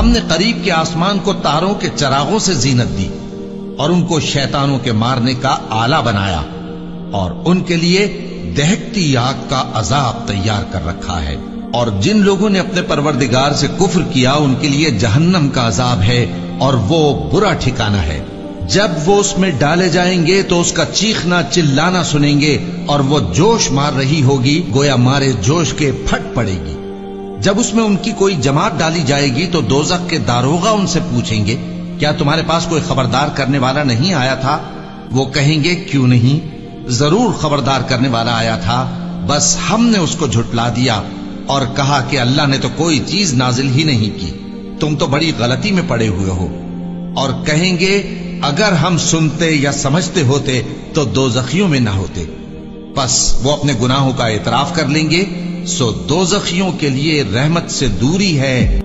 ہم نے قریب کے آسمان کو تاروں کے چراغوں سے زینت دی اور ان کو شیطانوں کے مارنے کا آلہ بنایا اور ان کے لیے دہکتی آگ کا عذاب تیار کر رکھا ہے۔ اور جن لوگوں نے اپنے پروردگار سے کفر کیا ان کے لیے جہنم کا عذاب ہے اور وہ برا ٹھکانہ ہے۔ جب وہ اس میں ڈالے جائیں گے تو اس کا چیخنا چلانا سنیں گے اور وہ جوش مار رہی ہوگی گویا مارے جوش کے پھٹ پڑے گی۔ جب اس میں ان کی کوئی جماعت ڈالی جائے گی تو دوزخ کے داروغہ ان سے پوچھیں گے کیا تمہارے پاس کوئی خبردار کرنے والا نہیں آیا تھا؟ وہ کہیں گے کیوں نہیں، ضرور خبردار کرنے والا آیا تھا، بس ہم نے اس کو جھٹلا دیا اور کہا کہ اللہ نے تو کوئی چیز نازل ہی نہیں کی، تم تو بڑی غلطی میں پڑے ہوئے ہو۔ اور کہیں گے اگر ہم سنتے یا سمجھتے ہوتے تو دوزخیوں میں نہ ہوتے۔ پس وہ اپنے گناہوں کا اعتراف کر لیں گے، سو دوزخیوں کے لیے رحمت سے دوری ہے۔